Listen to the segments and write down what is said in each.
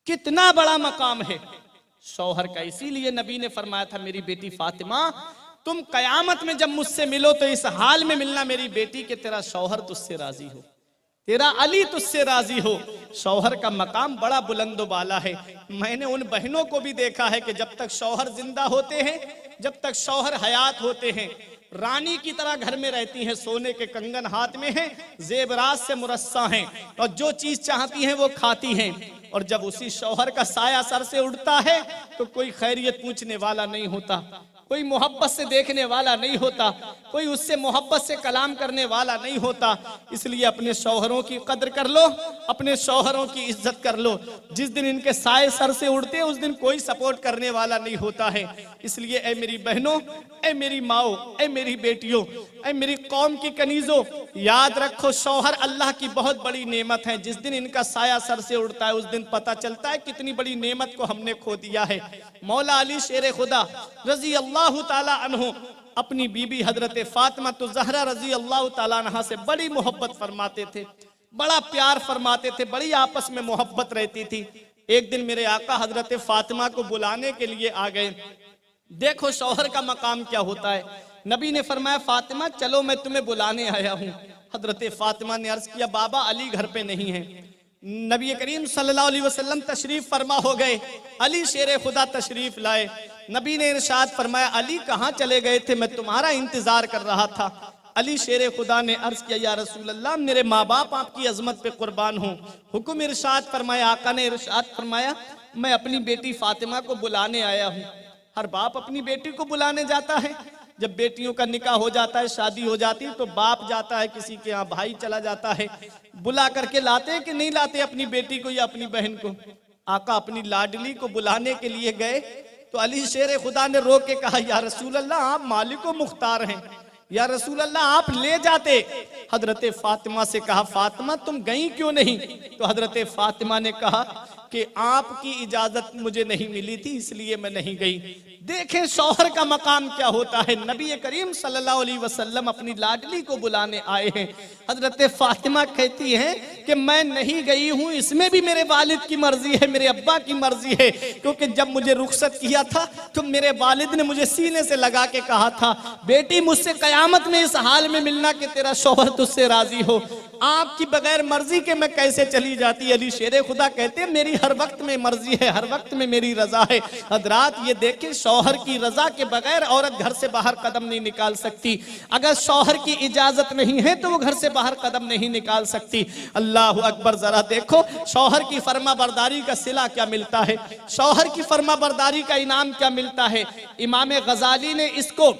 कितना बड़ा मकाम है शौहर का। इसीलिए नबी ने फरमाया था, मेरी बेटी फातिमा तुम कयामत में जब मुझसे मिलो तो इस हाल में मिलना मेरी बेटी के तेरा शौहर तुझसे राजी हो, तेरा अली तुझसे राजी हो। शौहर का मकाम बड़ा बुलंद बाला है। मैंने उन बहनों को भी देखा है कि जब तक शौहर जिंदा होते हैं, जब तक शौहर हयात होते हैं, रानी की तरह घर में रहती हैं, सोने के कंगन हाथ में हैं, जेवरात से मुरस्सा हैं और जो चीज चाहती हैं वो खाती हैं। और जब उसी शौहर का साया सर से उड़ता है तो कोई खैरियत पूछने वाला नहीं होता, कोई मोहब्बत से देखने वाला नहीं होता, कोई उससे मोहब्बत से कलाम करने वाला नहीं होता। इसलिए अपने शौहरों की कद्र कर लो, अपने शौहरों की इज्जत कर लो। जिस दिन इनके साए सर से उड़ते हैं उस दिन कोई सपोर्ट करने वाला नहीं होता है। इसलिए ऐ मेरी बहनों, ऐ मेरी माओ, ऐ मेरी बेटियों, ऐ मेरी कौम की कनीजों, याद रखो शौहर अल्लाह की बहुत बड़ी नेमत है। जिस दिन इनका साया सर से उड़ता है उस दिन पता चलता है कितनी बड़ी नेमत को हमने खो दिया है। मौला अली शेर खुदा रजी अल्लाह ताला अन्हु अपनी बीबी हजरत फातिमा तो ज़हरा रजी अल्लाह ताला अन्हा से बड़ी मोहब्बत फरमाते थे, बड़ा प्यार फरमाते थे, बड़ी आपस में मोहब्बत रहती थी। एक दिन मेरे आका हजरत फातिमा को बुलाने के लिए आ गए। देखो शौहर का मकाम क्या होता है। नबी ने फरमाया, फातिमा चलो मैं तुम्हें बुलाने आया हूँ। हजरत फातिमा ने अर्ज किया, बाबा अली घर पे नहीं है। नबी करीम सल्लल्लाहु अलैहि वसल्लम तशरीफ फरमा हो गए, अली शेर खुदा तशरीफ लाए। नबी ने इरशाद फरमाया, अली कहाँ चले गए थे, मैं तुम्हारा इंतजार कर रहा था। अली शेर खुदा ने अर्ज किया, या रसूल अल्लाह मेरे माँ बाप आपकी अजमत पे कुर्बान हूँ। हुक्म इरशाद फरमाया, आका ने इरशाद फरमाया, मैं अपनी बेटी फातिमा को बुलाने आया हूँ। हर बाप अपनी बेटी को बुलाने जाता है। जब बेटियों का निकाह हो जाता है, शादी हो जाती है तो बाप जाता है, किसी के यहाँ भाई चला जाता है, बुला करके लाते हैं कि नहीं लाते अपनी बेटी को या अपनी बहन को। आका अपनी लाडली को बुलाने के लिए गए तो अली शेर खुदा ने रोक के कहा, या रसूल अल्लाह आप मालिक व मुख्तार हैं, या रसूल अल्लाह आप ले जाते। हजरत फातिमा से कहा, फातिमा तुम गई क्यों नहीं? तो हजरत फातिमा ने कहा कि आपकी इजाजत मुझे नहीं मिली थी इसलिए मैं नहीं गई। देखें शौहर का मकाम क्या होता है। नबी करीम सल्लल्लाहु अलैहि वसल्लम अपनी लाडली को बुलाने आए हैं। हजरत फातिमा कहती हैं कि मैं नहीं गई हूँ, इसमें भी मेरे वालिद की मर्जी है, मेरे अब्बा की मर्जी है। क्योंकि जब मुझे रुखसत किया था तो मेरे वालिद ने मुझे सीने से लगा के कहा था, बेटी मुझसे कयामत में इस हाल में मिलना कि तेरा शौहर तुझसे राजी हो। आपकी बगैर मर्जी के मैं कैसे चली जाती। अली शेर खुदा कहते हैं, मेरी हर वक्त में मर्जी है, हर वक्त में मेरी रजा है। हजरात ये देखें, शौहर की रजा के बगैर औरत घर से बाहर कदम नहीं निकाल सकती। अगर शौहर की इजाजत नहीं है तो वो घर से बाहर कदम नहीं निकाल सकती। अल्लाह अकबर। जरा देखो शौहर की फर्मा बरदारी का सिला क्या मिलता है, शौहर की फर्मा बरदारी का इनाम क्या मिलता है। इमाम गजाली ने इसको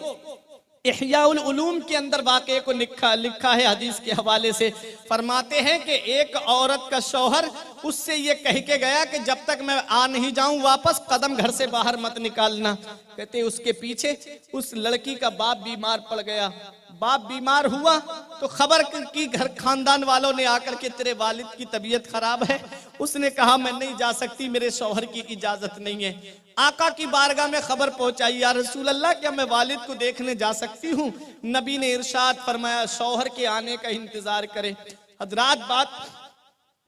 इह्याउल उलूम के अंदर वाक़े को लिखा है हदीस के हवाले से। फरमाते हैं कि एक औरत का शौहर उससे ये कह के गया कि जब तक मैं आ नहीं जाऊं वापस कदम घर से बाहर मत निकालना। कहते उसके पीछे उस लड़की का बाप बीमार पड़ गया। बाप बीमार हुआ तो खबर की घर खानदान वालों ने आकर के, तेरे वालिद की तबीयत खराब है। उसने कहा मैं नहीं जा सकती, मेरे शौहर की इजाजत नहीं है। आका की बारगाह में खबर पहुंचाई, या रसूल अल्लाह क्या मैं वालिद को देखने जा सकती हूँ? नबी ने इरशाद फरमाया, शौहर के आने का इंतजार करें। हजरात बात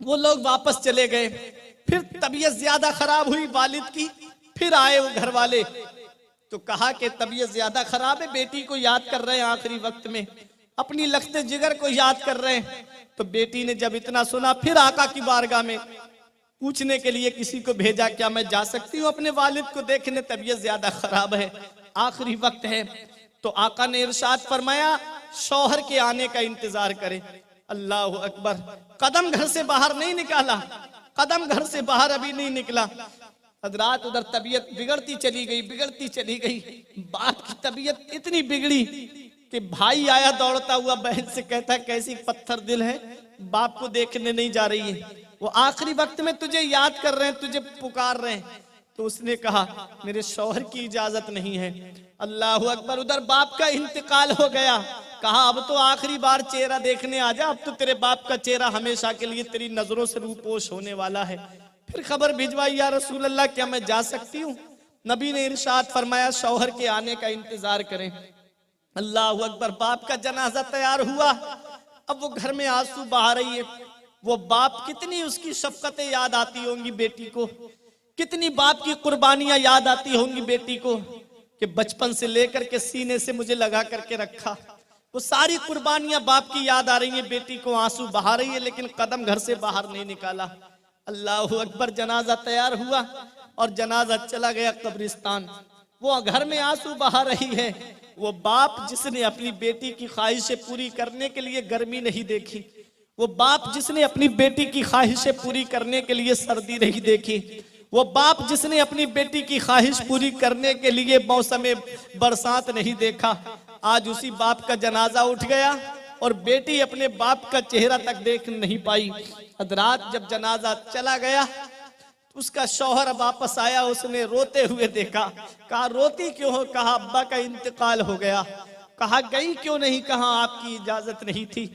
वो लोग वापस चले गए। फिर तबीयत ज्यादा खराब हुई वालिद की। फिर आए वो घर वाले तो कहा कि तबीयत ज्यादा खराब है, बेटी को याद कर रहे हैं, आखिरी वक्त में अपनी लख्ते जिगर को याद कर रहे हैं। तो बेटी ने जब इतना सुना फिर आका की बारगाह में पूछने के लिए किसी को भेजा, क्या मैं जा सकती हूँ अपने वालिद को देखने, तबीयत ज्यादा खराब है, आखिरी वक्त है। तो आका ने इरशाद फरमाया, शौहर के आने का इंतजार करें। अल्लाह अकबर। कदम घर से बाहर नहीं निकाला, कदम घर से बाहर अभी नहीं निकला। हजरात उधर तबीयत बिगड़ती चली गई, बिगड़ती चली गई। बाप की तबीयत इतनी बिगड़ी कि भाई आया दौड़ता हुआ बहन से, कहता कैसी पत्थर दिल है, बाप को देखने नहीं जा रही है, वो आखिरी वक्त में तुझे याद कर रहे हैं, तुझे पुकार रहे हैं। तो उसने कहा मेरे शौहर की इजाजत नहीं है। अल्लाह अकबर। उधर बाप का इंतकाल हो गया। कहा अब तो आखिरी बार चेहरा देखने आ जा, अब तो तेरे बाप का चेहरा हमेशा के लिए तेरी नजरों से रूपोश होने वाला है। फिर खबर भिजवाई, या रसूल अल्लाह क्या मैं जा सकती हूँ? नबी ने इरशाद फरमाया, शौहर के आने का इंतजार करें। अल्लाह अकबर। बाप का जनाजा तैयार हुआ। अब वो घर में आंसू बहा रही है, वो बाप कितनी उसकी शफकतें याद आती होंगी बेटी को, कितनी बाप की कुर्बानियां याद आती होंगी बेटी को कि बचपन से लेकर के सीने से मुझे लगा करके रखा। वो सारी कुर्बानियां बाप की याद आ रही हैं, बेटी को आंसू बहा रही है लेकिन कदम घर से बाहर नहीं निकाला। अल्लाह अकबर, जनाजा तैयार हुआ और जनाजा चला गया कब्रिस्तान। वो घर में आंसू बहा रही है, वो बाप जिसने अपनी बेटी की ख्वाहिशें पूरी करने के लिए गर्मी नहीं देखी, वो बाप जिसने अपनी बेटी की ख्वाहिशें पूरी करने के लिए सर्दी नहीं देखी, वो बाप जिसने अपनी बेटी की ख्वाहिश पूरी करने के लिए मौसम बरसात नहीं देखा, आज उसी बाप का जनाजा उठ गया और बेटी अपने बाप का चेहरा तक देख नहीं पाई। रात जब जनाजा चला गया, उसका शौहर वापस आया, उसने रोते हुए देखा। कहा रोती क्यों हो? कहा अब्बा का इंतकाल हो गया। कहा गई क्यों नहीं? कहा आपकी इजाजत नहीं थी।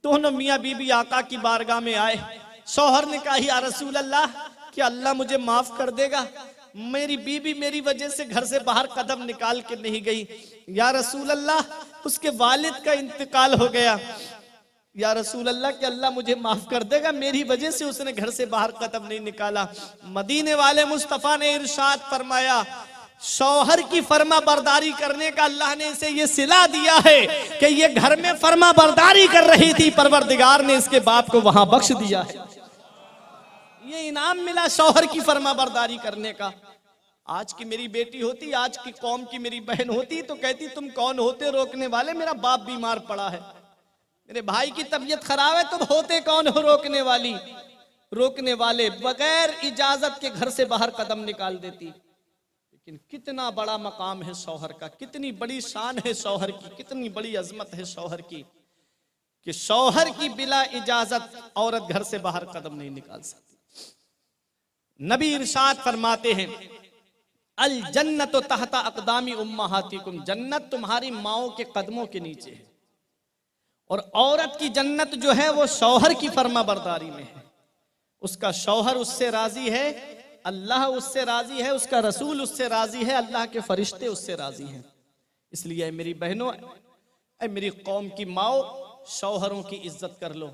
दोनों मियाँ बीबी आका की बारगाह में आए। शौहर ने कहा या रसूल अल्लाह, कि अल्लाह मुझे माफ कर देगा, मेरी बीबी मेरी वजह से घर से बाहर कदम निकाल के नहीं गई। या रसूल अल्लाह, उसके वालिद का इंतकाल हो गया। या रसूल अल्लाह, कि अल्लाह मुझे माफ कर देगा, मेरी वजह से उसने घर से बाहर कदम नहीं निकाला। मदीने वाले मुस्तफा ने इरशाद फरमाया, शौहर की फर्मा बरदारी करने का अल्लाह ने इसे ये सिला दिया है कि ये घर में फर्मा बरदारी कर रही थी, परवरदिगार ने इसके बाप को वहां बख्श दिया है। ये इनाम मिला शौहर की फर्मा बरदारी करने का। आज की मेरी बेटी होती, आज की कौम की मेरी बहन होती तो कहती तुम कौन होते रोकने वाले, मेरा बाप बीमार पड़ा है, मेरे भाई की तबीयत खराब है, तुम होते कौन हो रोकने वाली? रोकने वाले बगैर इजाजत के घर से बाहर कदम निकाल देती। लेकिन कितना बड़ा मकाम है शौहर का, कितनी बड़ी शान है शौहर की, कितनी बड़ी अजमत है शौहर की कि शौहर की बिला इजाजत औरत घर से बाहर कदम नहीं निकाल सकती। नबी इरशाद फरमाते हैं, अल जन्नत तहता अक़दामी उम्महातिकुम, जन्नत तुम्हारी माओ के कदमों के नीचे है। और औरत की जन्नत जो है वो शौहर की फर्मा बरदारी में है। उसका शौहर उससे राजी है, अल्लाह उससे राजी है, उसका रसूल उससे राजी है, अल्लाह के फरिश्ते उससे राजी हैं। इसलिए मेरी बहनों, मेरी कौम की माओ, शौहरों की इज्जत कर लो।